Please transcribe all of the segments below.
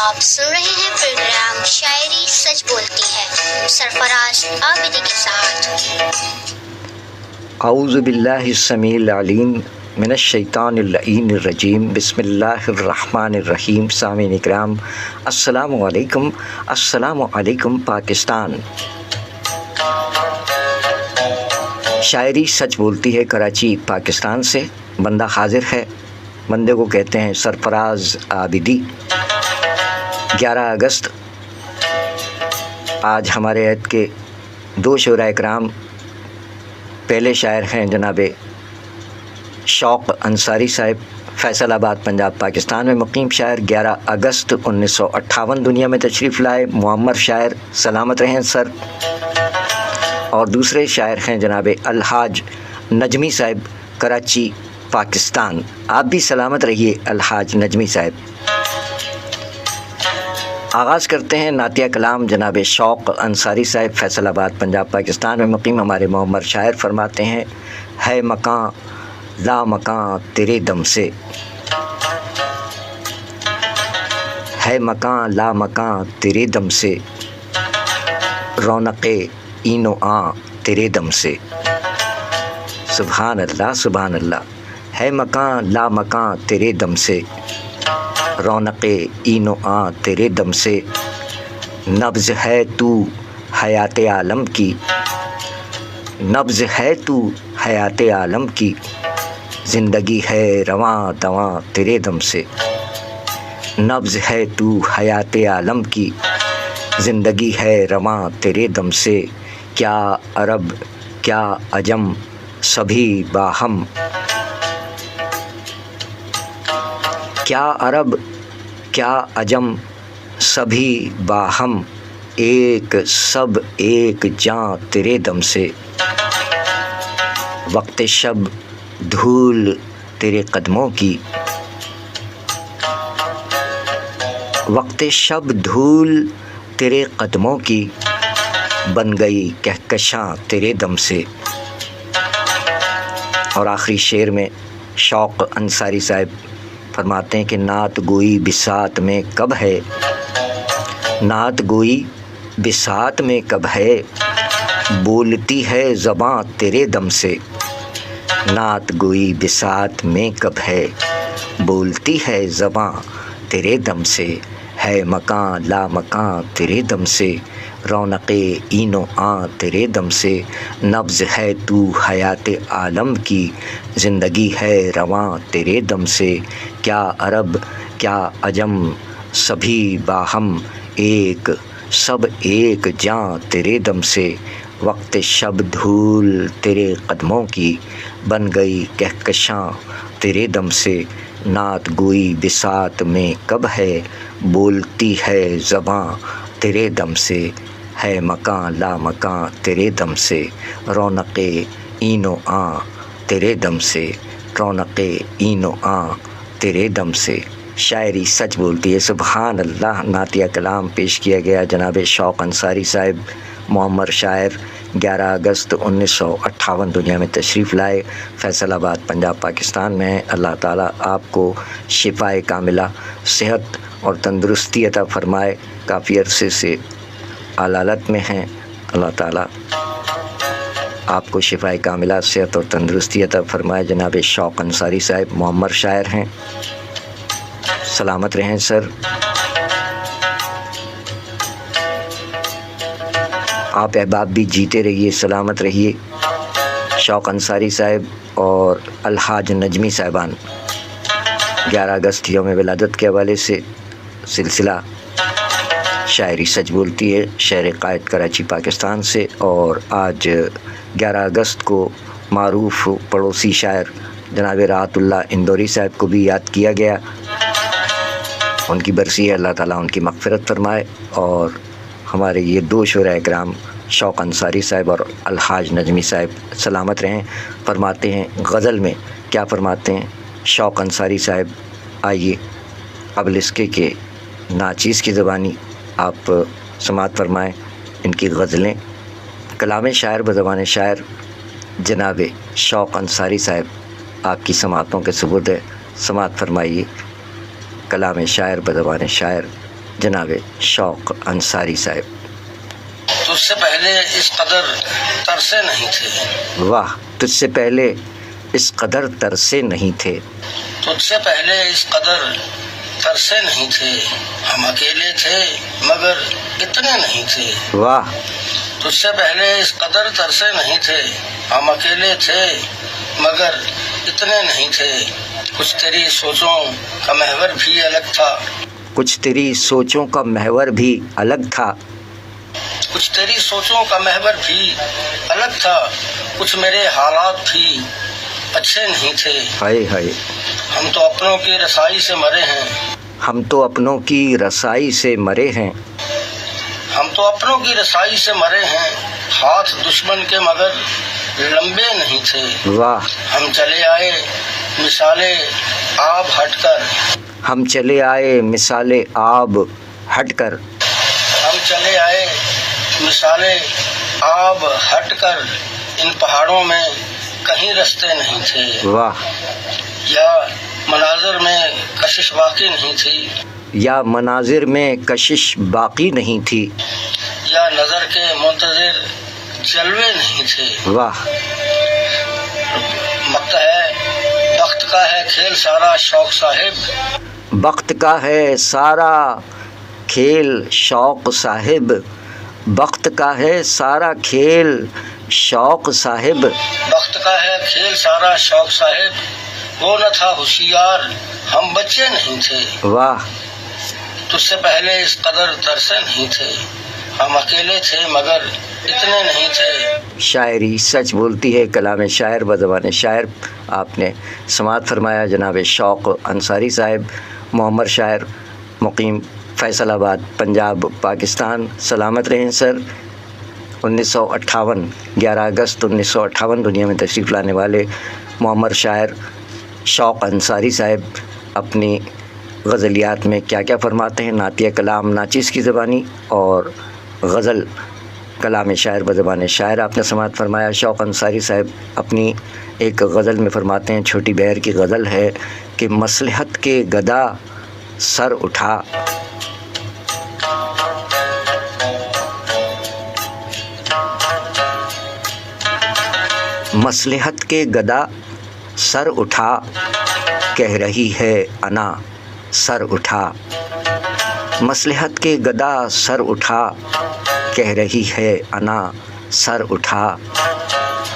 آپ سن رہے ہیں پروگرام شاعری سچ بولتی ہے سرفراز عابدی کے ساتھ۔ اعوذ باللہ السمیع العلیم من الشیطان اللعین الرجیم، بسم اللہ الرحمن الرحیم۔ سامعین اکرام، السلام علیکم پاکستان۔ شاعری سچ بولتی ہے کراچی پاکستان سے بندہ حاضر ہے۔ بندے کو کہتے ہیں سرفراز عابدی۔ 11 اگست آج ہمارے عہد کے 2 شعراء کرام، پہلے شاعر ہیں جناب شوق انصاری صاحب، فیصل آباد پنجاب پاکستان میں مقیم شاعر، 11 اگست 1958 دنیا میں تشریف لائے، معمر شاعر، سلامت رہیں سر۔ اور دوسرے شاعر ہیں جناب الحاج نجمی صاحب، کراچی پاکستان، آپ بھی سلامت رہیے الحاج نجمی صاحب۔ آغاز کرتے ہیں نعتیہ کلام جناب شوق انصاری صاحب، فیصل آباد پنجاب پاکستان میں مقیم ہمارے معمر شاعر، فرماتے ہیں: ہے مکاں لا مکاں تیرے دم سے، ہے مکاں لا مکاں تیرے دم سے، رونق این و آں تیرے دم سے۔ سبحان اللہ سبحان اللہ۔ ہے مکاں لا مکاں تیرے دم سے، رونق این و آں تیرے دم سے، نبض ہے تو حیات عالم کی، نبض ہے تو حیات عالم کی، زندگی ہے رواں دواں تیرے دم سے، نبض ہے تو حیات عالم کی، زندگی ہے رواں تیرے دم سے، کیا عرب کیا عجم سبھی باہم، کیا عرب کیا عجم سبھی باہم، ایک سب ایک جاں تیرے دم سے، وقت شب دھول تیرے قدموں کی، وقت شب دھول تیرے قدموں کی، بن گئی کہکشاں تیرے دم سے۔ اور آخری شعر میں شوق انصاری صاحب فرماتے ہیں کہ نعت گوئی بساط میں کب ہے، نعت گوئی بساط میں کب ہے، بولتی ہے زباں تیرے دم سے، نعت گوئی بساط میں کب ہے، بولتی ہے زباں تیرے دم سے، ہے مکاں لا مکاں تیرے دم سے، رونق این و آں تیرے دم سے، نبض ہے تو حیات عالم کی، زندگی ہے رواں تیرے دم سے، کیا عرب کیا عجم سبھی باہم، ایک سب ایک جاں تیرے دم سے، وقت شب دھول تیرے قدموں کی، بن گئی کہکشاں تیرے دم سے، نعت گوئی بساط میں کب ہے، بولتی ہے زباں تیرے دم سے، ہے مکاں لا مکاں تیرے دم سے، رونق این و آں تیرے دم سے، رونق این و آں تیرے دم سے۔ شاعری سچ بولتی ہے، سبحان اللہ۔ نعتیہ کلام پیش کیا گیا جناب شوق انصاری صاحب، معمر شاعر، 11 اگست 1958 دنیا میں تشریف لائے، فیصل آباد پنجاب پاکستان میں ہیں۔ اللہ تعالیٰ آپ کو شفائے کاملہ، صحت اور تندرستی عطا فرمائے۔ کافی عرصے سے علالت میں ہیں، اللہ تعالیٰ آپ کو شفائے کاملہ، صحت اور تندرستی عطا فرمائے۔ جناب شوق انصاری صاحب معمر شاعر ہیں، سلامت رہیں سر۔ آپ احباب بھی جیتے رہیے، سلامت رہیے۔ شوق انصاری صاحب اور الحاج نجمی صاحبان، 11 اگست یوم ولادت کے حوالے سے سلسلہ شاعری سچ بولتی ہے، شہر قائد کراچی پاکستان سے، اور آج 11 اگست کو معروف پڑوسی شاعر جناب راحت اللہ اندوری صاحب کو بھی یاد کیا گیا، ان کی برسی ہے، اللہ تعالیٰ ان کی مغفرت فرمائے۔ اور ہمارے یہ 2 شعراء کرام شوق انصاری صاحب اور الحاج نجمی صاحب سلامت رہیں۔ فرماتے ہیں غزل میں، کیا فرماتے ہیں شوق انصاری صاحب؟ آئیے قبل اس کے ناچیز کی زبانی آپ سماعت فرمائیں ان کی غزلیں۔ کلام شاعر بزبان شاعر جناب شوق انصاری صاحب آپ کی سماعتوں کے سپرد ہے، سماعت فرمائیے۔ کلام شاعر بزبان شاعر جناب شوق انصاری صاحب۔ تجھ سے پہلے اس قدر ترسے نہیں تھے، واہ، تجھ سے پہلے اس قدر ترسے نہیں تھے، تجھ سے پہلے اس قدر ترسے نہیں تھے، ہم اکیلے تھے مگر اتنے نہیں تھے، واہ، تجھ سے پہلے اس قدر ترسے نہیں تھے، ہم اکیلے تھے مگر اتنے نہیں تھے، کچھ تیری سوچوں کا محور بھی الگ تھا، کچھ تیری سوچوں کا محور بھی الگ تھا، کچھ تیری سوچوں کا محور بھی الگ تھا، کچھ میرے حالات بھی اچھے نہیں تھے، ہائے ہائے، ہم تو اپنوں کی رسائی سے مرے ہیں، ہم تو اپنوں کی رسائی سے مرے ہیں، ہم تو اپنوں کی رسائی سے مرے ہیں، ہاتھ دشمن کے مگر لمبے نہیں تھے، واہ، ہم چلے آئے مثالے آب ہٹ کر، ہم چلے آئے مثال آب ہٹ کر، ہم چلے آئے مثالے آب ہٹ کر، ان پہاڑوں میں کہیں رستے نہیں تھے، واہ، یا مناظر میں کشش باقی نہیں تھی، یا مناظر میں کشش باقی نہیں تھی، یا نظر کے منتظر جلوے نہیں تھے، واہ، وقت ہے وقت کا ہے کھیل سارا شوق صاحب، وقت کا ہے سارا کھیل شوق صاحب، وقت کا ہے سارا کھیل شوق صاحب، وقت کا ہے کھیل سارا شوق صاحب، وہ نہ تھا ہوشیار ہم بچے نہیں تھے، واہ، تجھ سے پہلے اس قدر ترسے نہیں تھے، ہم اکیلے تھے مگر اتنے نہیں تھے، شاعری سچ بولتی ہے، کلام شاعر بزبان شاعر آپ نے سماعت فرمایا جناب شوق انصاری صاحب، محمد شاعر، مقیم فیصل آباد، پنجاب، پاکستان۔ سلامت رہیں سر۔ 1958 11 اگست 1958 دنیا میں تشریف لانے والے محمد شاعر شوق انصاری صاحب اپنی غزلیات میں کیا کیا فرماتے ہیں، نعتیہ کلام ناچیز کی زبانی اور غزل کلام شاعر بزبان شاعر آپ نے سماعت فرمایا۔ شوق انصاری صاحب اپنی ایک غزل میں فرماتے ہیں، چھوٹی بہر کی غزل ہے کہ مصلحت کے گدا سر اٹھا، مصلحت کے گدا سر اٹھا، کہہ رہی ہے انا سر اٹھا، مصلحت کے گدا سر اٹھا، کہہ رہی ہے انا سر اٹھا،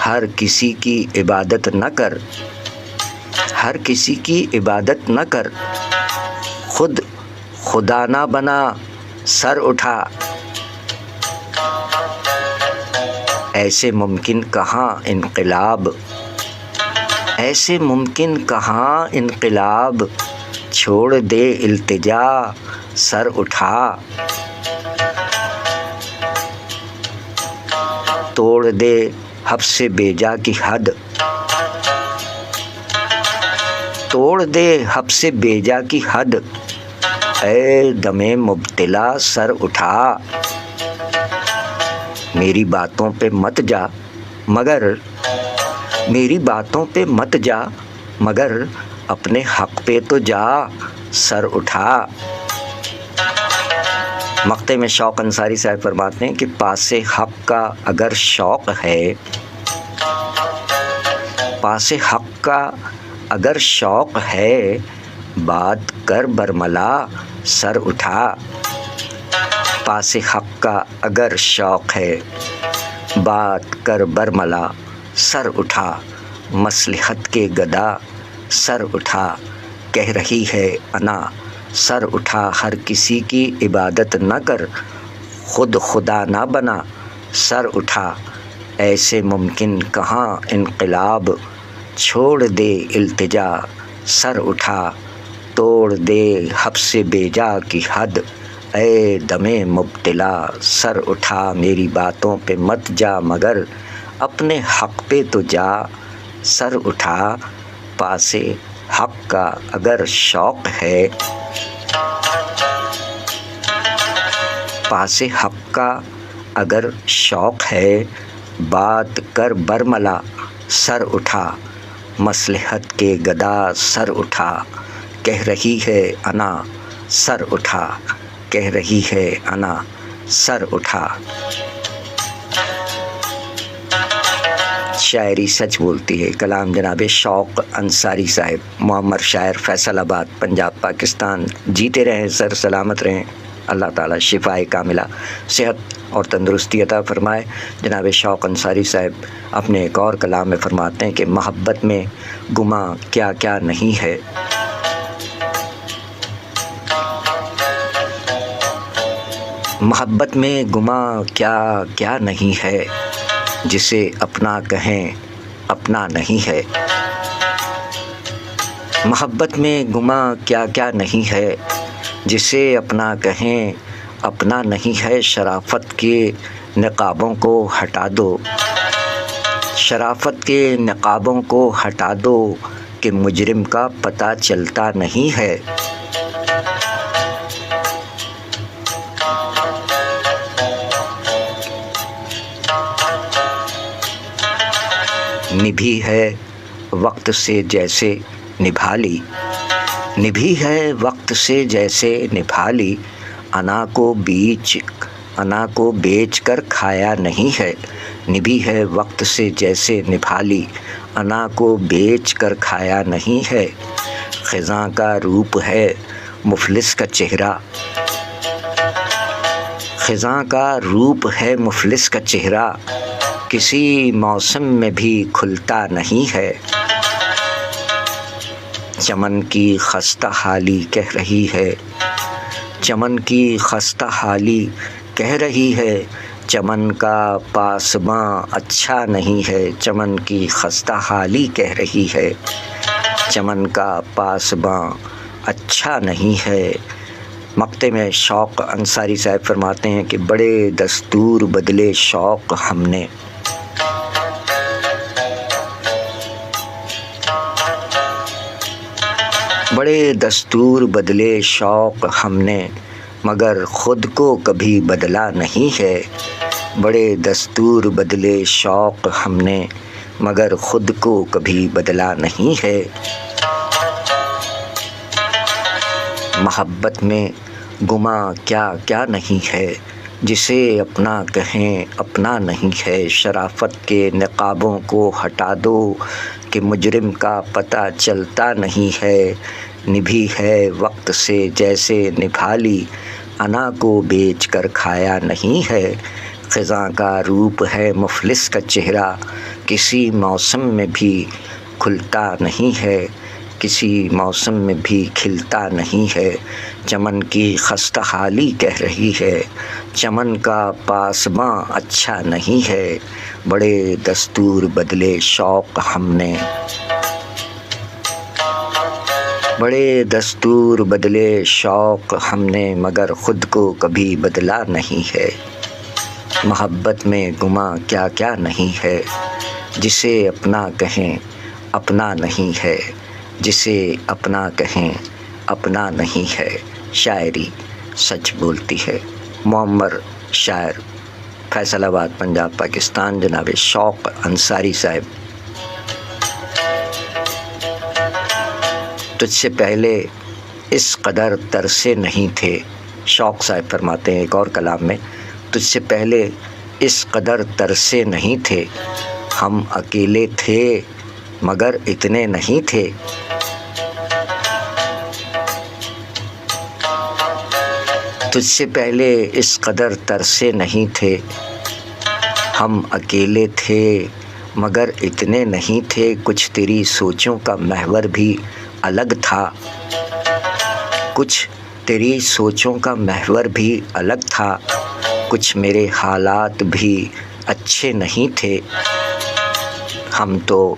ہر کسی کی عبادت نہ کر، ہر کسی کی عبادت نہ کر، خود خدا نہ بنا سر اٹھا، ایسے ممکن کہاں انقلاب، ایسے ممکن کہاں انقلاب، چھوڑ دے التجا سر اٹھا، توڑ دے حبس بیجا کی حد، توڑ دے حبس بیجا کی حد، اے دم مبتلا سر اٹھا، میری باتوں پہ مت جا مگر، میری باتوں پہ مت جا مگر اپنے حق پہ تو جا سر اٹھا۔ مقطع میں شوق انصاری صاحب فرماتے ہیں کہ پاس حق کا اگر شوق ہے، پاس حق کا اگر شوق ہے، بات کر برملا سر اٹھا، پاس حق کا اگر شوق ہے، بات کر برملا سر اٹھا، مصلحت کے گدا سر اٹھا، کہہ رہی ہے انا سر اٹھا، ہر کسی کی عبادت نہ کر، خود خدا نہ بنا سر اٹھا، ایسے ممکن کہاں انقلاب، چھوڑ دے التجا سر اٹھا، توڑ دے حبس بیجا کی حد، اے دم مبتلا سر اٹھا، میری باتوں پہ مت جا مگر اپنے حق پہ تو جا سر اٹھا، پاس حق کا اگر شوق ہے، پاس حق کا اگر شوق ہے، بات کر برملا سر اٹھا، مصلحت کے گدا سر اٹھا، کہہ رہی ہے انا سر اٹھا، کہہ رہی ہے انا سر اٹھا۔ شاعری سچ بولتی ہے، کلام جناب شوق انصاری صاحب، معمر شاعر، فیصل آباد، پنجاب، پاکستان۔ جیتے رہیں سر، سلامت رہیں، اللہ تعالیٰ شفائے کاملہ، صحت اور تندرستی عطا فرمائے۔ جناب شوق انصاری صاحب اپنے ایک اور کلام میں فرماتے ہیں کہ محبت میں گماں کیا کیا نہیں ہے، محبت میں گماں کیا کیا نہیں ہے، جسے اپنا کہیں اپنا نہیں ہے، محبت میں گماں کیا کیا نہیں ہے، جسے اپنا کہیں اپنا نہیں ہے۔ شرافت کے نقابوں کو ہٹا دو، شرافت کے نقابوں کو ہٹا دو، کہ مجرم کا پتہ چلتا نہیں ہے۔ نبھی ہے وقت سے جیسے نبھا لی، نبھی ہے وقت سے جیسے نبھا لی، انا کو بیچ کر کھایا نہیں ہے، نبھی ہے وقت سے جیسے نبھا لی، انا کو بیچ کر کھایا نہیں ہے۔ خزاں کا روپ ہے مفلس کا چہرہ، خزاں کا روپ ہے مفلس کا چہرہ، کسی موسم میں بھی کھلتا نہیں ہے۔ چمن کی خستہ حالی کہہ رہی ہے، چمن کی خستہ حالی کہہ رہی ہے، چمن کا پاسباں اچھا نہیں ہے، چمن کی خستہ حالی کہہ رہی ہے، چمن کا پاسباں اچھا نہیں ہے۔ مقطع میں شوق انصاری صاحب فرماتے ہیں کہ بڑے دستور بدلے شوق ہم نے، بڑے دستور بدلے شوق ہم نے، مگر خود کو کبھی بدلا نہیں ہے، بڑے دستور بدلے شوق ہم نے، مگر خود کو کبھی بدلا نہیں ہے۔ محبت میں گماں کیا کیا نہیں ہے، جسے اپنا کہیں اپنا نہیں ہے، شرافت کے نقابوں کو ہٹا دو، کہ مجرم کا پتہ چلتا نہیں ہے، نبھی ہے وقت سے جیسے نبھا لی، انا کو بیچ کر کھایا نہیں ہے۔ خزاں کا روپ ہے مفلس کا چہرہ، کسی موسم میں بھی کھلتا نہیں ہے، کسی موسم میں بھی کھلتا نہیں ہے۔ چمن کی خستہ حالی کہہ رہی ہے، چمن کا پاسباں اچھا نہیں ہے، بڑے دستور بدلے شوق ہم نے، بڑے دستور بدلے شوق ہم نے، مگر خود کو کبھی بدلا نہیں ہے۔ محبت میں گماں کیا کیا نہیں ہے، جسے اپنا کہیں اپنا نہیں ہے، جسے اپنا کہیں اپنا نہیں ہے۔ شاعری سچ بولتی ہے، معمر شاعر، فیصل آباد، پنجاب، پاکستان، جناب شوق انصاری صاحب۔ تجھ سے پہلے اس قدر ترسے نہیں تھے، شوق صاحب فرماتے ہیں ایک اور کلام میں، تجھ سے پہلے اس قدر ترسے نہیں تھے، ہم اکیلے تھے مگر اتنے نہیں تھے، تجھ سے پہلے اس قدر ترسے نہیں تھے، ہم اکیلے تھے مگر اتنے نہیں تھے، کچھ تیری سوچوں کا محور بھی الگ تھا، کچھ تیری سوچوں کا محور بھی الگ تھا، کچھ میرے حالات بھی اچھے نہیں تھے، ہم تو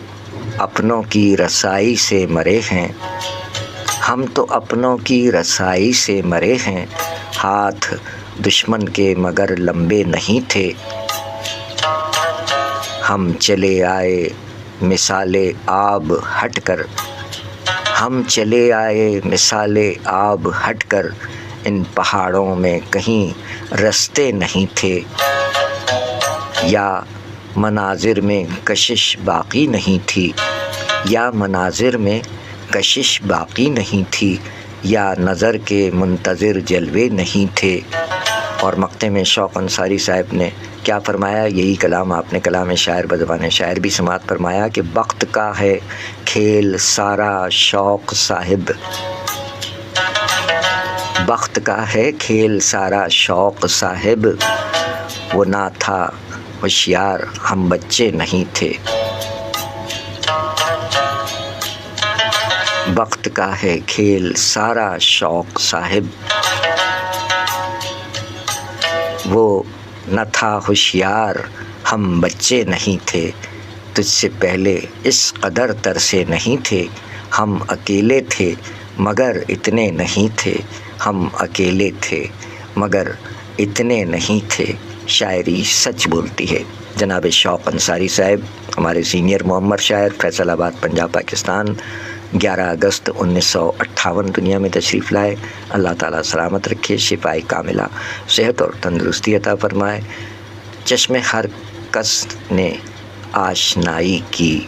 اپنوں کی رسائی سے مرے ہیں، ہم تو اپنوں کی رسائی سے مرے ہیں، ہاتھ دشمن کے مگر لمبے نہیں تھے، ہم چلے آئے مثال آب ہٹ کر، ہم چلے آئے مثال آب ہٹ کر، ان پہاڑوں میں کہیں رستے نہیں تھے، یا مناظر میں کشش باقی نہیں تھی، یا مناظر میں کشش باقی نہیں تھی، یا نظر کے منتظر جلوے نہیں تھے۔ اور مقطع میں شوق انصاری صاحب نے کیا فرمایا؟ یہی کلام آپ نے کلام شاعر بزبان شاعر بھی سماعت فرمایا کہ وقت کا ہے کھیل سارا شوق صاحب، وقت کا ہے کھیل سارا شوق صاحب، وہ نہ تھا ہوشیار ہم بچے نہیں تھے۔ وقت کا ہے کھیل سارا شوق صاحب، وہ نہ تھا ہوشیار ہم بچے نہیں تھے، تجھ سے پہلے اس قدر ترسے نہیں تھے، ہم اکیلے تھے مگر اتنے نہیں تھے، ہم اکیلے تھے مگر اتنے نہیں تھے، شاعری سچ بولتی ہے۔ جناب شوق انصاری صاحب ہمارے سینئر معمر شاعر، فیصل آباد پنجاب پاکستان، 11 اگست 1958 دنیا میں تشریف لائے۔ اللہ تعالیٰ سلامت رکھے، شفاء کاملہ، صحت اور تندرستی عطا فرمائے۔ چشم ہر کس نے آشنائی کی،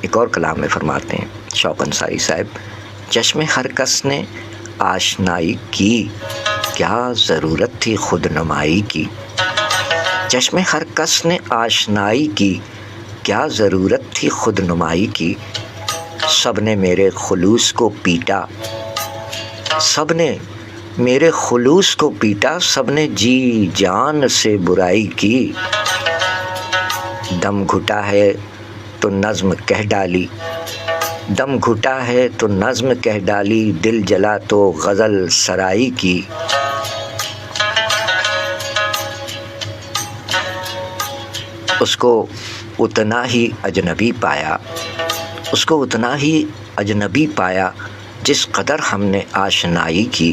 ایک اور کلام میں فرماتے ہیں شوق انصاری صاحب، چشم ہر کس نے آشنائی کی، کیا ضرورت تھی خود نمائی کی۔ چشم ہر کس نے آشنائی کی، کیا ضرورت تھی خود نمائی کی، سب نے میرے خلوص کو پیٹا، سب نے میرے خلوص کو پیٹا، سب نے جی جان سے برائی کی، دم گھٹا ہے تو نظم کہہ ڈالی، دم گھٹا ہے تو نظم کہہ ڈالی، دل جلا تو غزل سرائی کی۔ اس کو اتنا ہی اجنبی پایا، اس کو اتنا ہی اجنبی پایا جس قدر ہم نے آشنائی کی،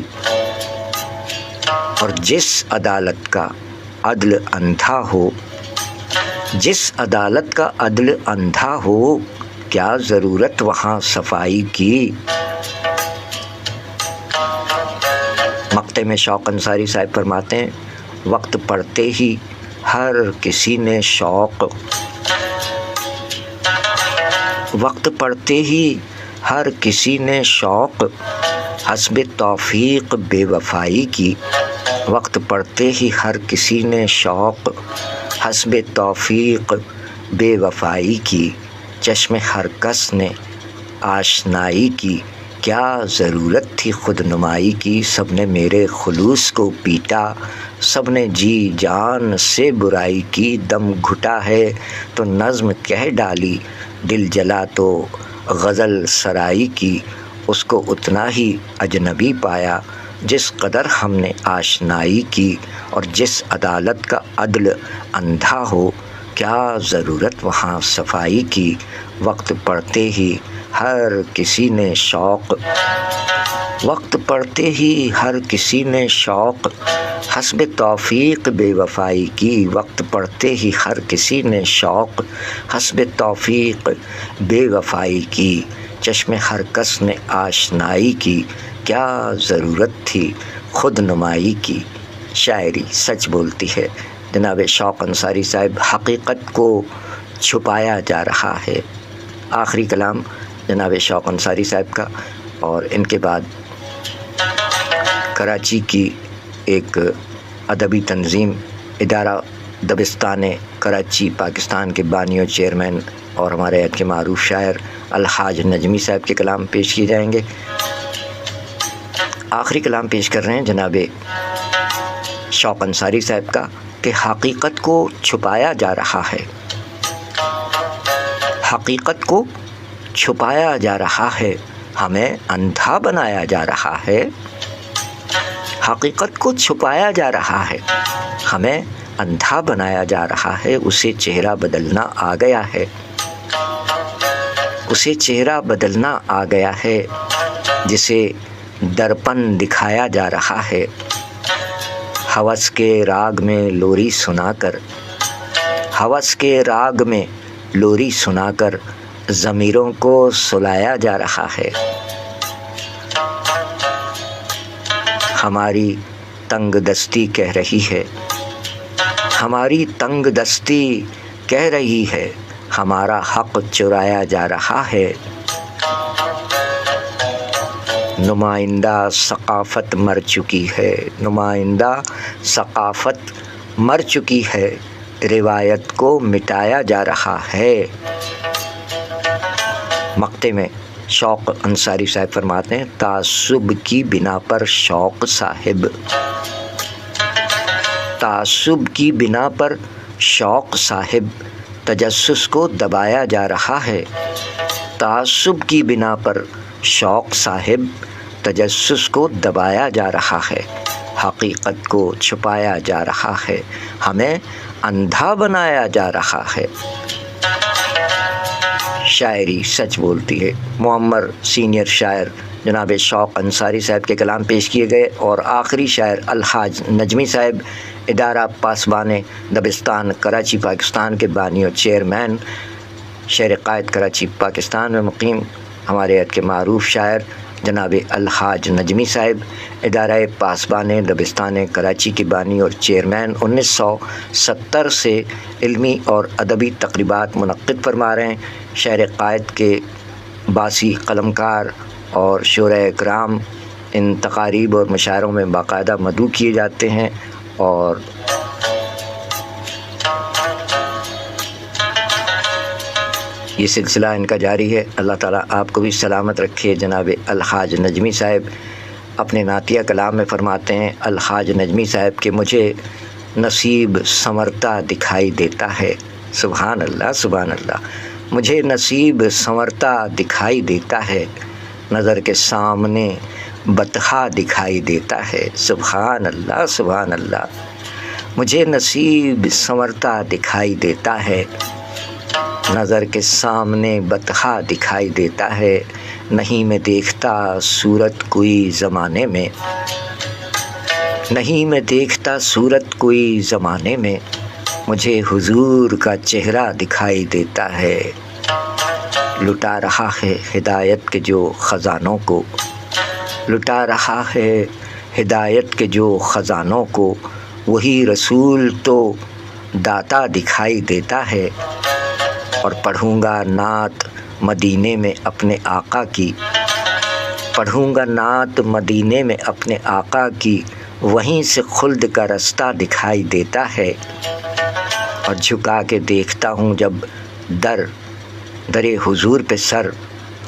اور جس عدالت کا عدل اندھا ہو، جس عدالت کا عدل اندھا ہو، کیا ضرورت وہاں صفائی کی۔ مقطع میں شوق انصاری صاحب فرماتے ہیں، وقت پڑتے ہی ہر کسی نے شوق، وقت پڑتے ہی ہر کسی نے شوق، حسب توفیق بے وفائی کی، وقت پڑتے ہی ہر کسی نے شوق، حسب توفیق بے وفائی کی، چشم ہر کس نے آشنائی کی، کیا ضرورت تھی خود نمائی کی، سب نے میرے خلوص کو پیٹا، سب نے جی جان سے برائی کی، دم گھٹا ہے تو نظم کہہ ڈالی، دل جلا تو غزل سرائی کی۔ اس کو اتنا ہی اجنبی پایا جس قدر ہم نے آشنائی کی، اور جس عدالت کا عدل اندھا ہو، کیا ضرورت وہاں صفائی کی، وقت پڑتے ہی ہر کسی نے شوق، وقت پڑتے ہی ہر کسی نے شوق، حسب توفیق بے وفائی کی، وقت پڑتے ہی ہر کسی نے شوق، حسب توفیق بے وفائی کی، چشم ہر کس نے آشنائی کی، کیا ضرورت تھی خود نمائی کی۔ شاعری سچ بولتی ہے۔ جناب شوق انصاری صاحب، حقیقت کو چھپایا جا رہا ہے، آخری کلام جناب شوق انصاری صاحب کا۔ اور ان کے بعد کراچی کی ایک ادبی تنظیم ادارہ دبستان کراچی پاکستان کے بانی و چیئرمین اور ہمارے عہد کے معروف شاعر الحاج نجمی صاحب کے کلام پیش کیے جائیں گے۔ آخری کلام پیش کر رہے ہیں جناب شوق انصاری صاحب کا کہ حقیقت کو چھپایا جا رہا ہے، حقیقت کو چھپایا جا رہا ہے، ہمیں اندھا بنایا جا رہا ہے، حقیقت کو چھپایا جا رہا ہے، ہمیں اندھا بنایا جا رہا ہے، اسے چہرہ بدلنا آ گیا ہے، اسے چہرہ بدلنا آ گیا ہے، جسے درپن دکھایا جا رہا ہے، ہوس کے راگ میں لوری سنا کر، ہوس کے راگ میں لوری سنا کر ضمیروں کو سلایا جا رہا ہے، ہماری تنگ دستی کہہ رہی ہے، ہماری تنگ دستی کہہ رہی ہے، ہمارا حق چرایا جا رہا ہے، نمائندہ ثقافت مر چکی ہے، نمائندہ ثقافت مر چکی ہے، روایت کو مٹایا جا رہا ہے۔ مقطع میں شوق انصاری صاحب فرماتے ہیں، تعصب کی بنا پر شوق صاحب، تعصب کی بنا پر شوق صاحب تجسس کو دبایا جا رہا ہے، تعصب کی بنا پر شوق صاحب تجسس کو دبایا جا رہا ہے، حقیقت کو چھپایا جا رہا ہے، ہمیں اندھا بنایا جا رہا ہے۔ شاعری سچ بولتی ہے۔ معمر سینئر شاعر جناب شوق انصاری صاحب کے کلام پیش کیے گئے، اور آخری شاعر الحاج نجمی صاحب، ادارہ پاسبان دبستان کراچی پاکستان کے بانی اور چیئرمین، شہر قائد کراچی پاکستان میں مقیم ہمارے عہد کے معروف شاعر جناب الحاج نجمی صاحب، ادارہ پاسبان دبستان کراچی کے بانی اور چیئرمین، 1970 سے علمی اور ادبی تقریبات منعقد فرما رہے ہیں۔ شہر قائد کے باسی قلمکار اور شعراء کرام ان تقاریب اور مشاعروں میں باقاعدہ مدعو کیے جاتے ہیں، اور یہ سلسلہ ان کا جاری ہے۔ اللہ تعالیٰ آپ کو بھی سلامت رکھے۔ جناب الحاج نجمی صاحب اپنے نعتیہ کلام میں فرماتے ہیں، الحاج نجمی صاحب کہ مجھے نصیب سنورتا دکھائی دیتا ہے۔ سبحان اللہ، سبحان اللہ۔ مجھے نصیب سنورتا دکھائی دیتا ہے، نظر کے سامنے بطحا دکھائی دیتا ہے۔ سبحان اللہ، سبحان اللہ۔ مجھے نصیب سنورتا دکھائی دیتا ہے، نظر کے سامنے بطحا دکھائی دیتا ہے، نہیں میں دیکھتا صورت کوئی زمانے میں، نہیں میں دیکھتا صورت کوئی زمانے میں، مجھے حضور کا چہرہ دکھائی دیتا ہے۔ لٹا رہا ہے ہدایت کے جو خزانوں کو، لٹا رہا ہے ہدایت کے جو خزانوں کو، وہی رسول تو داتا دکھائی دیتا ہے۔ اور پڑھوں گا نعت مدینے میں اپنے آقا کی، پڑھوں گا نعت مدینے میں اپنے آقا کی، وہیں سے خلد کا رستہ دکھائی دیتا ہے۔ اور جھکا کے دیکھتا ہوں جب در حضور پہ سر،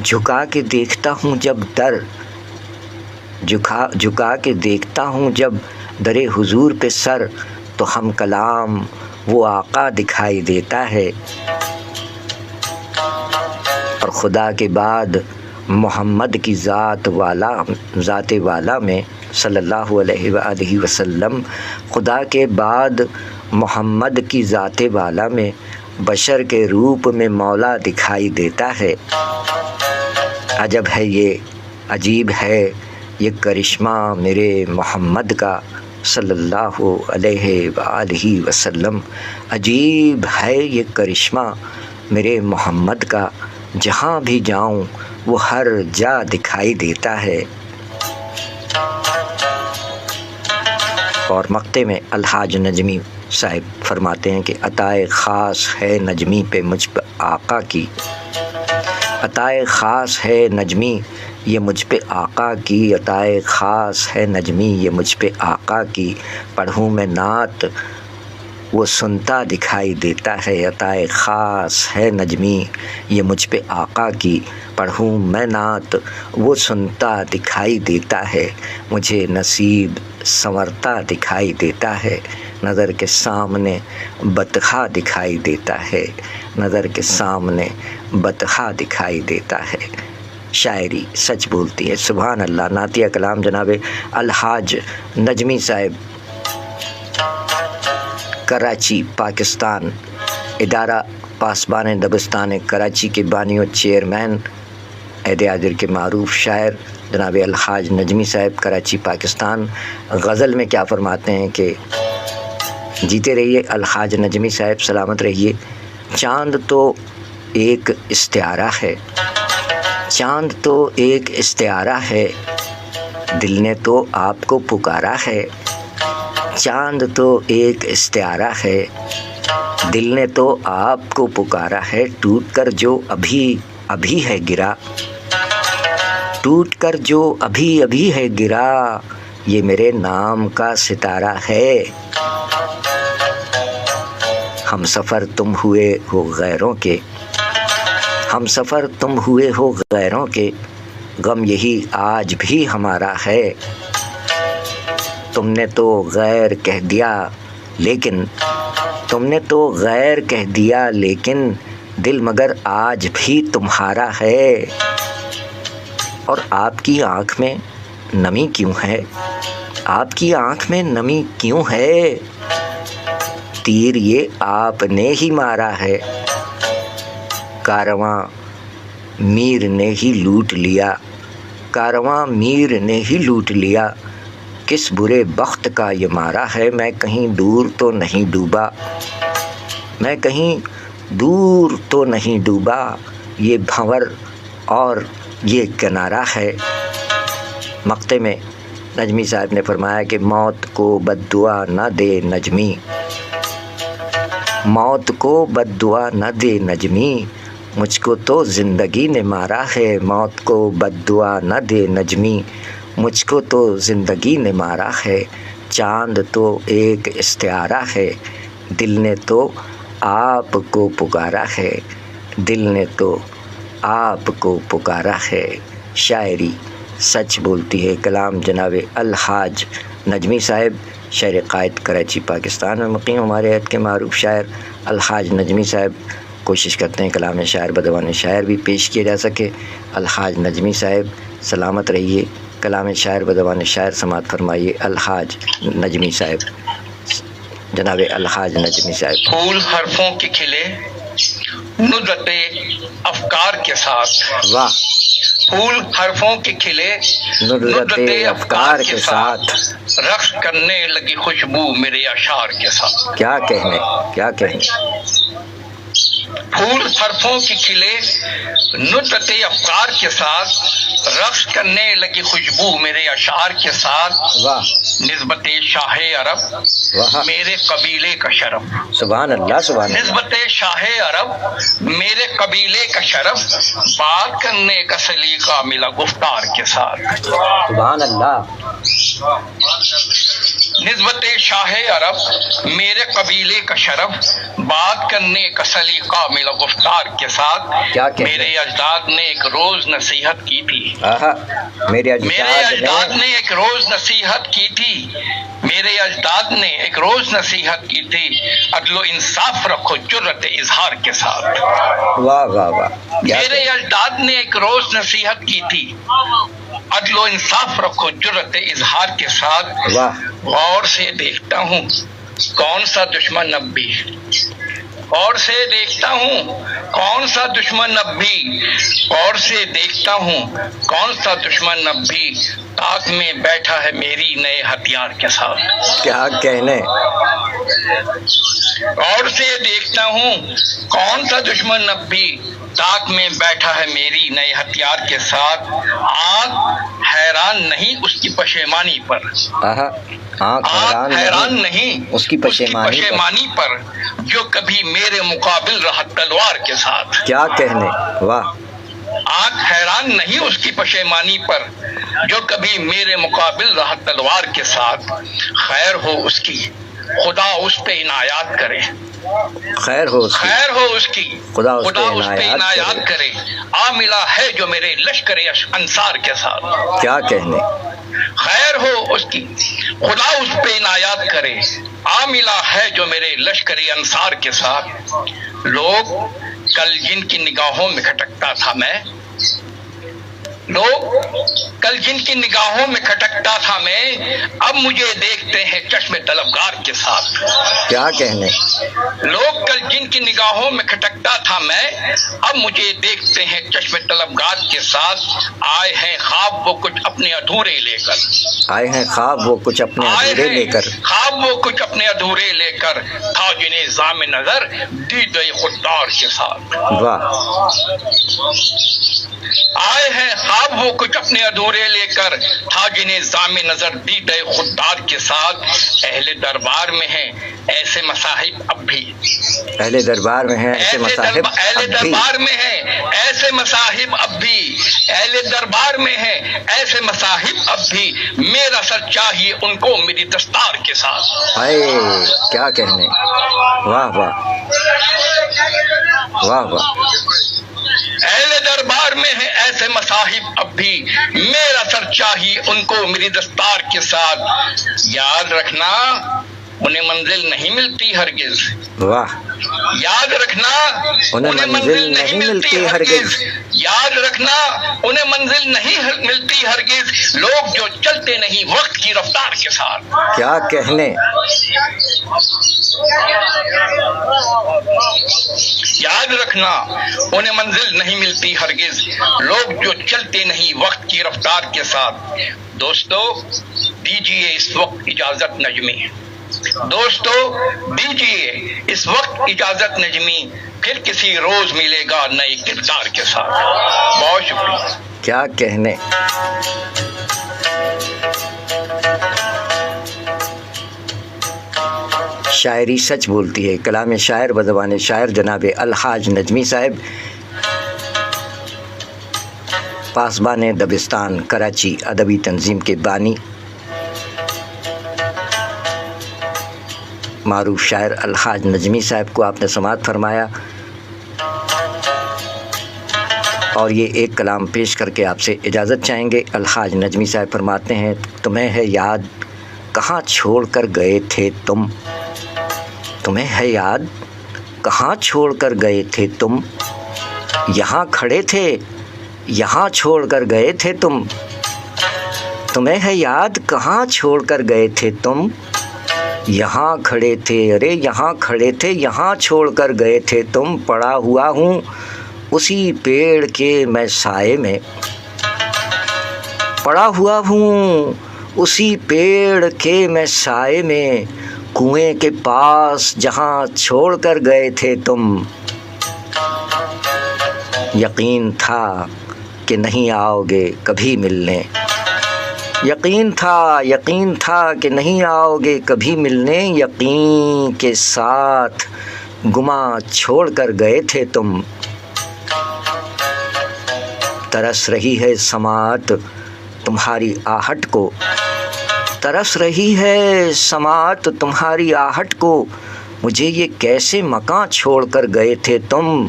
جھکا کے دیکھتا ہوں جب جھکا کے دیکھتا ہوں جب در حضور پہ سر، تو ہم کلام وہ آقا دکھائی دیتا ہے۔ اور خدا کے بعد محمد کی ذات والا میں صلی اللہ علیہ وآلہ وسلم، خدا کے بعد محمد کی ذات والا میں بشر کے روپ میں مولا دکھائی دیتا ہے۔ عجب ہے یہ، عجیب ہے یہ کرشمہ میرے محمد کا صلی اللہ علیہ وآلہ وسلم، عجیب ہے یہ کرشمہ میرے محمد کا، جہاں بھی جاؤں وہ ہر جا دکھائی دیتا ہے۔ اور مقطع میں الحاج نجمی صاحب فرماتے ہیں کہ عطائے خاص ہے نجمی پہ مجھ پہ آقا کی، عطائے خاص ہے نجمی یہ مجھ پہ آقا کی، عطائے خاص ہے نجمی یہ مجھ پہ آقا کی، پڑھوں میں نعت وہ سنتا دکھائی دیتا ہے، عطائے خاص ہے نجمی یہ مجھ پہ آقا کی، پڑھوں میں نعت وہ سنتا دکھائی دیتا ہے، مجھے نصیب سنورتا دکھائی دیتا ہے، نظر کے سامنے بطحا دکھائی دیتا ہے، نظر کے سامنے بطحا دکھائی دیتا ہے۔ شاعری سچ بولتی ہے۔ سبحان اللہ۔ نعتیہ کلام جناب الحاج نجمی صاحب، کراچی پاکستان، ادارہ پاسبان دبستان کراچی کے بانی و چیئرمین، عہد حاضر کے معروف شاعر جناب الحاج نجمی صاحب، کراچی پاکستان، غزل میں کیا فرماتے ہیں کہ جیتے رہیے الحاج نجمی صاحب، سلامت رہیے۔ چاند تو ایک استعارہ ہے، چاند تو ایک استعارہ ہے، دل نے تو آپ کو پکارا ہے، چاند تو ایک استعارہ ہے، دل نے تو آپ کو پکارا ہے، ٹوٹ کر جو ابھی ہے گرا، ٹوٹ کر جو ابھی ابھی ہے گرا، یہ میرے نام کا ستارہ ہے۔ ہم سفر تم ہوئے ہو غیروں کے، ہم سفر تم ہوئے ہو غیروں کے، غم یہی آج بھی ہمارا ہے۔ تم نے تو غیر کہہ دیا لیکن، تم نے تو غیر کہہ دیا لیکن، دل مگر آج بھی تمہارا ہے۔ اور آپ کی آنکھ میں نمی کیوں ہے؟ آپ کی آنکھ میں نمی کیوں ہے؟ تیر یہ آپ نے ہی مارا ہے، کارواں میر نے ہی لوٹ لیا، کارواں میر نے ہی لوٹ لیا۔ کس برے بخت کا یہ مارا ہے، میں کہیں دور تو نہیں ڈوبا، میں کہیں دور تو نہیں ڈوبا، یہ بھنور اور یہ کنارہ ہے۔ مقطع میں نجمی صاحب نے فرمایا کہ موت کو بد دعا نہ دے نجمی، موت کو بد دعا نہ دے نجمی، مجھ کو تو زندگی نے مارا ہے۔ موت کو بد دعا نہ دے نجمی، مجھ کو تو زندگی نے مارا ہے۔ چاند تو ایک استعارہ ہے، دل نے تو آپ کو پکارا ہے، دل نے تو آپ کو پکارا ہے۔ شاعری سچ بولتی ہے۔ کلام جناب الحاج نجمی صاحب، شاعر قائد، کراچی پاکستان میں مقیم، ہمارے عہد کے معروف شاعر الحاج نجمی صاحب کوشش کرتے ہیں کلام شاعر بدوان شاعر بھی پیش کیا جا سکے۔ الحاج نجمی صاحب سلامت رہیے، کلام شاعر بدوان شاعر سماعت فرمائیے۔ الحاج نجمی صاحب، جناب الحاج نجمی صاحب۔ پھول حرفوں کے کھلے ندرت افکار کے ساتھ، واہ، پھول حرفوں کے کھلے ندرت افکار کے ساتھ، رقص کرنے لگی خوشبو میرے اشعار کے ساتھ۔ کیا کہنے، کیا کہنے۔ پھول حرفوں کے کھلے ندرت افکار کے ساتھ، رقص کرنے لگی خوشبو میرے اشعار کے ساتھ۔ واہ، نسبت شاہ عرب واہ، میرے قبیلے کا شرف، سبحان اللہ، سبحان اللہ۔ نسبت شاہ عرب میرے قبیلے کا شرف، بات کرنے کا سلیقہ ملا گفتار کے ساتھ۔ سبحان اللہ۔ نسبت شاہ عرب میرے قبیلے کا شرف، بات کرنے کا سلیقہ ملا گفتار کے ساتھ۔ کیا کہتے ہیں؟ میرے اجداد نے ایک روز نصیحت کی تھی، آہا، میرے میرے اجداد نے نے ایک روز نصیحت کی تھی، میرے اجداد نے ایک روز نصیحت کی تھی، عدل و انصاف رکھو جرت اظہار کے ساتھ۔ واہ واہ واہ، کیا میرے اجداد نے ایک روز نصیحت کی تھی، عدل و انصاف رکھو جرت اظہار کے ساتھ۔ واہ، غور سے دیکھتا ہوں کون سا دشمن اب بھی، غور سے دیکھتا ہوں کون سا دشمن اب بھی، غور سے دیکھتا ہوں کون سا دشمن اب بھی، تاک میں بیٹھا ہے میری نئے ہتھیار کے ساتھ۔ کیا کہنے۔ غور سے دیکھتا ہوں کون سا دشمن اب بھی، تاک میں بیٹھا ہے میری نئے ہتھیار کے ساتھ۔ آنکھ حیران نہیں اس کی پشیمانی پر، آہا، آنکھ حیران حیران نہیں اس کی پشیمانی پر، جو کبھی میرے مقابل رہا تلوار کے ساتھ۔ کیا کہنے، واہ، آنکھ حیران نہیں اس کی پشیمانی پر، جو کبھی میرے مقابل رہا تلوار کے ساتھ۔ خیر ہو اس کی، خدا اس پہ عنایات کرے، خیر ہو اس کی، خیر ہو اس کی، خدا اس پہ اس پہ عنایات کرے۔ آ ملا ہے جو میرے لشکر انصار کے ساتھ۔ کیا کہنے۔ خیر ہو اس کی، خدا اس پہ عنایات کرے، آ ملا ہے جو میرے لشکر انصار کے ساتھ۔ لوگ کل جن کی نگاہوں میں کھٹکتا تھا میں، لوگ کل جن کی نگاہوں میں کھٹکتا تھا میں، اب مجھے دیکھتے ہیں چشم طلبگار کے ساتھ۔ کیا کہنے۔ لوگ کل جن کی نگاہوں میں کھٹکتا تھا میں، اب مجھے دیکھتے ہیں چشم طلبگار کے ساتھ۔ آئے ہیں خواب وہ کچھ اپنے ادھورے لے کر، آئے ہیں خواب وہ کچھ اپنے ادھورے لے کر، خواب وہ کچھ اپنے ادھورے لے کر، تھا جنہیں زام نظر دید خوددار کے ساتھ۔ واہ، آئے ہیں خواب وہ کچھ اپنے ادھورے لے کر، تھا جنہیں زام نظر دید خوددار کے ساتھ۔ اہل دربار میں ہیں ایسے مصاحب اب بھی، اہل دربار میں ہیں ایسے مصاحب اہل اب بھی، دربار میں ہیں ایسے مصاحب اب بھی، اہل دربار میں ہیں ایسے مصاحب اب بھی، میرا سر چاہیے ان کو میری دستار کے ساتھ۔ ہائے کیا کہنے، واہ واہ واہ واہ۔ اہل دربار میں ہیں ایسے مصاحب اب بھی، میرا سر چاہیے ان کو میری دستار کے ساتھ۔ یاد رکھنا انہیں منزل نہیں ملتی ہرگز، واہ، یاد رکھنا انہیں منزل نہیں ملتی ہرگز، یاد رکھنا انہیں منزل نہیں ملتی ہرگز، لوگ جو چلتے نہیں وقت کی رفتار کے ساتھ۔ کیا کہنے، یاد رکھنا انہیں منزل نہیں ملتی ہرگز، لوگ جو چلتے نہیں وقت کی رفتار کے ساتھ۔ دوستو دیجیے اس وقت اجازت نجمی، دوستو دیجیے اس وقت اجازت نجمی، پھر کسی روز ملے گا نئے کردار کے ساتھ۔ بہت شکریہ۔ کیا کہنے، شاعری سچ بولتی ہے، کلام شاعر بزبان شاعر جناب الحاج نجمی صاحب، پاسبان دبستان کراچی، ادبی تنظیم کے بانی، معروف شاعر الحاج نجمی صاحب کو آپ نے سماعت فرمایا، اور یہ ایک کلام پیش کر کے آپ سے اجازت چاہیں گے۔ الحاج نجمی صاحب فرماتے ہیں، تمہیں ہے یاد کہاں چھوڑ کر گئے تھے تم، تمہیں ہے یاد کہاں چھوڑ کر گئے تھے تم، یہاں کھڑے تھے یہاں چھوڑ کر گئے تھے تم، تمہیں ہے یاد کہاں چھوڑ کر گئے تھے تم، یہاں کھڑے تھے، ارے یہاں کھڑے تھے یہاں چھوڑ کر گئے تھے تم، پڑا ہوا ہوں اسی پیڑ کے میں سائے میں، پڑا ہوا ہوں اسی پیڑ کے میں سائے میں، کنویں کے پاس جہاں چھوڑ کر گئے تھے تم، یقین تھا کہ نہیں آؤ گے کبھی ملنے، یقین تھا کہ نہیں آؤ گے کبھی ملنے، یقین کے ساتھ گما چھوڑ کر گئے تھے تم، ترس رہی ہے سماعت تمہاری آہٹ کو، ترس رہی ہے سماعت تمہاری آہٹ کو، مجھے یہ کیسے مکان چھوڑ کر گئے تھے تم،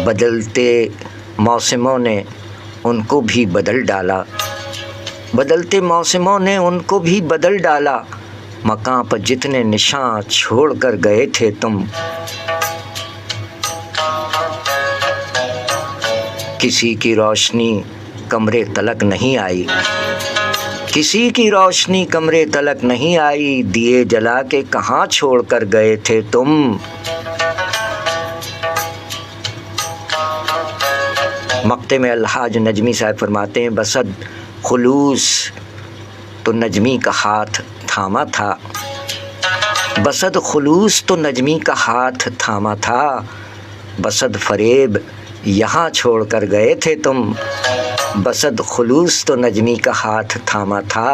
بدلتے موسموں نے ان کو بھی بدل ڈالا، بدلتے موسموں نے ان کو بھی بدل ڈالا، مکان پر جتنے نشان چھوڑ کر گئے تھے تم، کسی کی روشنی کمرے تلک نہیں آئی، کسی کی روشنی کمرے تلک نہیں آئی، دیے جلا کے کہاں چھوڑ کر گئے تھے تم، مقطع میں الحاج نجمی صاحب فرماتے ہیں، بسد خلوص تو نجمی کا ہاتھ تھاما تھا، بسد خلوص تو نجمی کا ہاتھ تھاما تھا، بسد فریب یہاں چھوڑ کر گئے تھے تم، بسد خلوص تو نجمی کا ہاتھ تھاما تھا،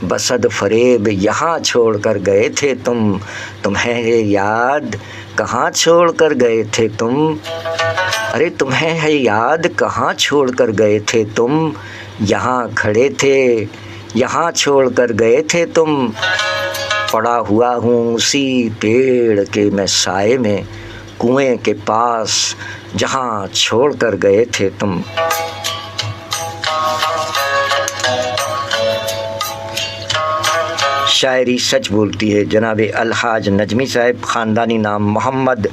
بسد فریب یہاں چھوڑ کر گئے تھے تم، تمہیں یاد کہاں چھوڑ کر گئے تھے تم، ارے تمہیں ہے یاد کہاں چھوڑ کر گئے تھے تم، یہاں کھڑے تھے یہاں چھوڑ کر گئے تھے تم، پڑا ہوا ہوں اسی پیڑ کے میں سائے میں، کنویں کے پاس جہاں چھوڑ کر گئے تھے تم۔ شاعری سچ بولتی ہے، جناب الحاج نجمی صاحب، خاندانی نام محمد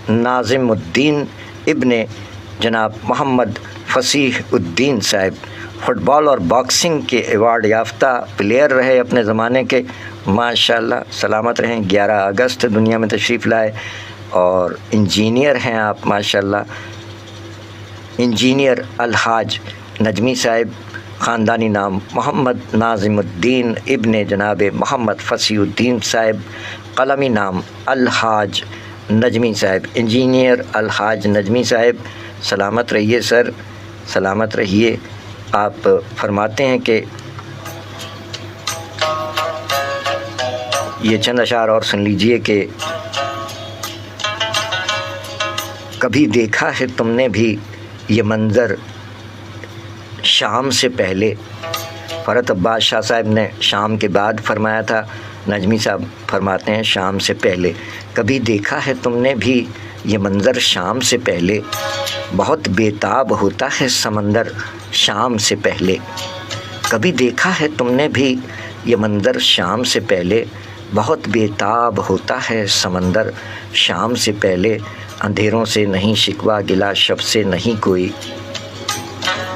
ناظم الدین ابن جناب محمد فصیح الدین صاحب، فٹ بال اور باکسنگ کے ایوارڈ یافتہ پلیئر رہے اپنے زمانے کے، ماشاءاللہ سلامت رہیں، 11 اگست دنیا میں تشریف لائے، اور انجینئر ہیں آپ ماشاءاللہ، انجینئر الحاج نجمی صاحب، خاندانی نام محمد ناظم الدین ابن جناب محمد فصیح الدین صاحب، قلمی نام الحاج نجمی صاحب، انجینئر الحاج نجمی صاحب، سلامت رہیے سر، سلامت رہیے۔ آپ فرماتے ہیں کہ یہ چند اشعار اور سن لیجئے کہ کبھی دیکھا ہے تم نے بھی یہ منظر شام سے پہلے. فرحت عباس شاہ صاحب نے شام کے بعد فرمایا تھا، نجمی صاحب فرماتے ہیں شام سے پہلے. کبھی دیکھا ہے تم نے بھی یہ منظر شام سے پہلے، بہت بیتاب ہوتا ہے سمندر شام سے پہلے. کبھی دیکھا ہے تم نے بھی یہ منظر شام سے پہلے، بہت بیتاب ہوتا ہے سمندر شام سے پہلے. اندھیروں سے نہیں شکوہ گلا شب سے نہیں کوئی،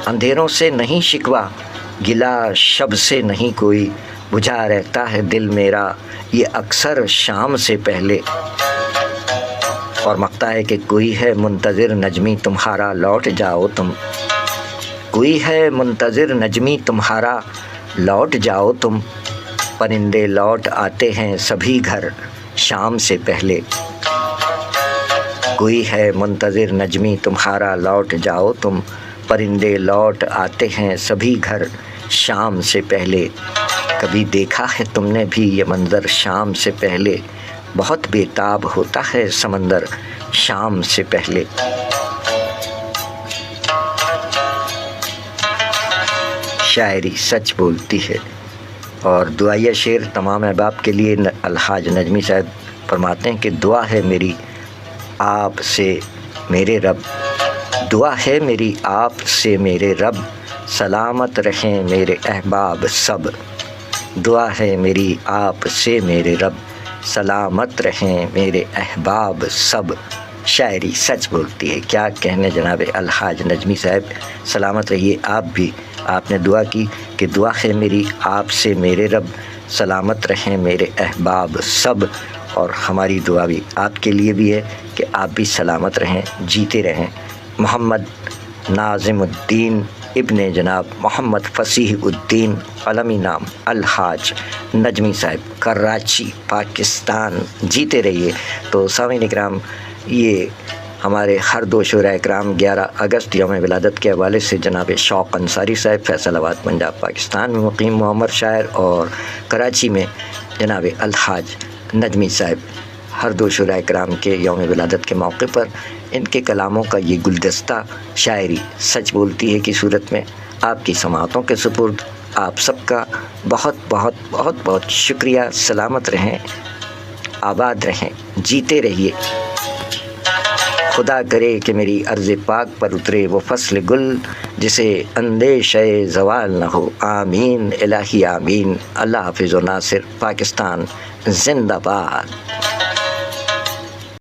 اندھیروں سے نہیں شکوہ گلا شب سے نہیں کوئی، بجھا رہتا ہے دل میرا یہ اکثر شام سے پہلے. اور مقطع ہے کہ کوئی ہے منتظر نجمی تمہارا لوٹ جاؤ تم، کوئی ہے منتظر نجمی تمہارا لوٹ جاؤ تم، پرندے لوٹ آتے ہیں سبھی گھر شام سے پہلے. کوئی ہے منتظر نجمی تمہارا لوٹ جاؤ تم، پرندے لوٹ آتے ہیں سبھی گھر شام سے پہلے. کبھی دیکھا ہے تم نے بھی یہ منظر شام سے پہلے، بہت بیتاب ہوتا ہے سمندر شام سے پہلے. شاعری سچ بولتی ہے. اور دعائیہ شعر تمام احباب کے لیے الحاج نجمی صاحب فرماتے ہیں کہ دعا ہے میری آپ سے میرے رب، دعا ہے میری آپ سے میرے رب، سلامت رہیں میرے احباب سب. دعا ہے میری آپ سے میرے رب، سلامت رہیں میرے احباب سب. شاعری سچ بولتی ہے. کیا کہنے جناب الحاج نجمی صاحب، سلامت رہیے آپ بھی. آپ نے دعا کی کہ دعا ہے میری آپ سے میرے رب، سلامت رہیں میرے احباب سب. اور ہماری دعا بھی آپ کے لیے بھی ہے کہ آپ بھی سلامت رہیں، جیتے رہیں. محمد ناظم الدین ابن جناب محمد فصیح الدین قلمی نام الحاج نجمی صاحب، کراچی پاکستان. جیتے رہیے. تو سامعین اکرام، یہ ہمارے ہر دو شعراء اکرام 11 اگست یوم ولادت کے حوالے سے جناب شوق انصاری صاحب فیصل آباد پنجاب پاکستان میں مقیم معمر شاعر، اور کراچی میں جناب الحاج نجمی صاحب، ہر دو شعراء اکرام کے یوم ولادت کے موقع پر ان کے کلاموں کا یہ گلدستہ شاعری سچ بولتی ہے کی صورت میں آپ کی سماعتوں کے سپرد. آپ سب کا بہت بہت بہت بہت شکریہ. سلامت رہیں، آباد رہیں، جیتے رہیے. خدا کرے کہ میری عرض پاک پر اترے وہ فصل گل جسے اندیشہ زوال نہ ہو. آمین الہی آمین. اللہ حافظ و ناصر. پاکستان زندہ باد.